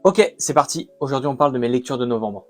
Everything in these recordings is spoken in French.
Ok, c'est parti. Aujourd'hui, on parle de mes lectures de novembre.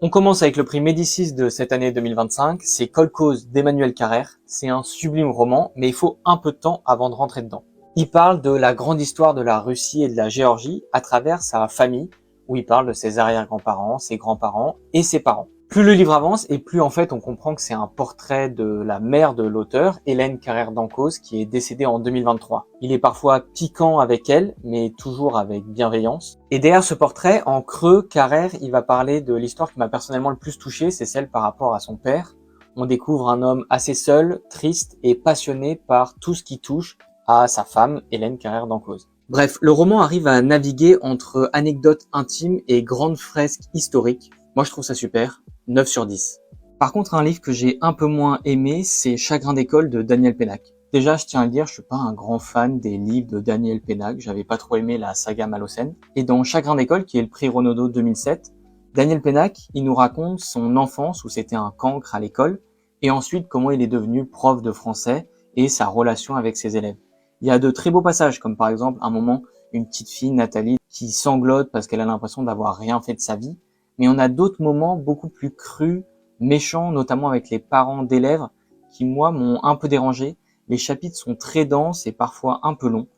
On commence avec le prix Médicis de cette année 2025. C'est Kolkhoz d'Emmanuel Carrère. C'est un sublime roman, mais il faut un peu de temps avant de rentrer dedans. Il parle de la grande histoire de la Russie et de la Géorgie à travers sa famille, où il parle de ses arrière-grands-parents, ses grands-parents et ses parents. Plus le livre avance et plus en fait on comprend que c'est un portrait de la mère de l'auteur, Hélène Carrère d'Encausse, qui est décédée en 2023. Il est parfois piquant avec elle, mais toujours avec bienveillance. Et derrière ce portrait, en creux, Carrère, il va parler de l'histoire qui m'a personnellement le plus touché, c'est celle par rapport à son père. On découvre un homme assez seul, triste et passionné par tout ce qui touche à sa femme, Hélène Carrère d'Encausse. Bref, le roman arrive à naviguer entre anecdotes intimes et grandes fresques historiques. Moi, je trouve ça super. 9 sur 10. Par contre, un livre que j'ai un peu moins aimé, c'est Chagrin d'école de Daniel Pénac. Déjà, je tiens à le dire, je suis pas un grand fan des livres de Daniel Pénac. J'avais pas trop aimé la saga Malocène. Et dans Chagrin d'école, qui est le prix Renaudot 2007, Daniel Pénac, il nous raconte son enfance où c'était un cancre à l'école et ensuite comment il est devenu prof de français et sa relation avec ses élèves. Il y a de très beaux passages, comme par exemple, un moment, une petite fille, Nathalie, qui sanglote parce qu'elle a l'impression d'avoir rien fait de sa vie. Mais on a d'autres moments beaucoup plus crus, méchants, notamment avec les parents d'élèves, qui, moi, m'ont un peu dérangé. Les chapitres sont très denses et parfois un peu longs.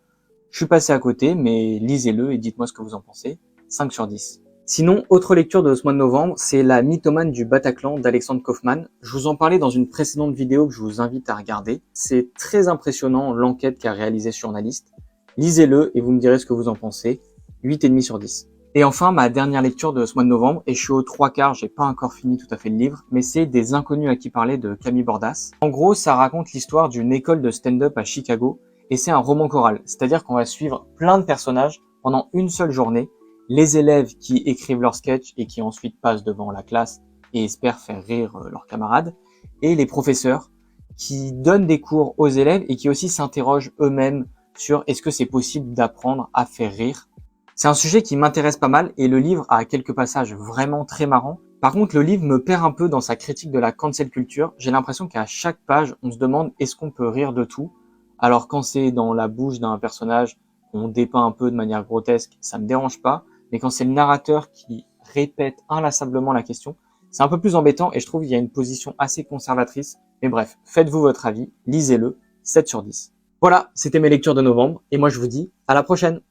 Je suis passé à côté, mais lisez-le et dites-moi ce que vous en pensez. 5 sur 10. Sinon, autre lecture de ce mois de novembre, c'est La mythomane du Bataclan d'Alexandre Kaufman. Je vous en parlais dans une précédente vidéo que je vous invite à regarder. C'est très impressionnant l'enquête qu'a réalisé ce journaliste. Lisez-le et vous me direz ce que vous en pensez. 8,5 sur 10. Et enfin, ma dernière lecture de ce mois de novembre, et je suis aux 3/4, j'ai pas encore fini tout à fait le livre, mais c'est Des inconnus à qui parler de Camille Bordas. En gros, ça raconte l'histoire d'une école de stand-up à Chicago, et c'est un roman choral, c'est-à-dire qu'on va suivre plein de personnages pendant une seule journée, les élèves qui écrivent leurs sketchs et qui ensuite passent devant la classe et espèrent faire rire leurs camarades, et les professeurs qui donnent des cours aux élèves et qui aussi s'interrogent eux-mêmes sur est-ce que c'est possible d'apprendre à faire rire. C'est un sujet qui m'intéresse pas mal et le livre a quelques passages vraiment très marrants. Par contre, le livre me perd un peu dans sa critique de la cancel culture. J'ai l'impression qu'à chaque page, on se demande est-ce qu'on peut rire de tout. Alors quand c'est dans la bouche d'un personnage, on dépeint un peu de manière grotesque, ça me dérange pas. Mais quand c'est le narrateur qui répète inlassablement la question, c'est un peu plus embêtant et je trouve qu'il y a une position assez conservatrice. Mais bref, faites-vous votre avis, lisez-le, 7 sur 10. Voilà, c'était mes lectures de novembre et moi je vous dis à la prochaine.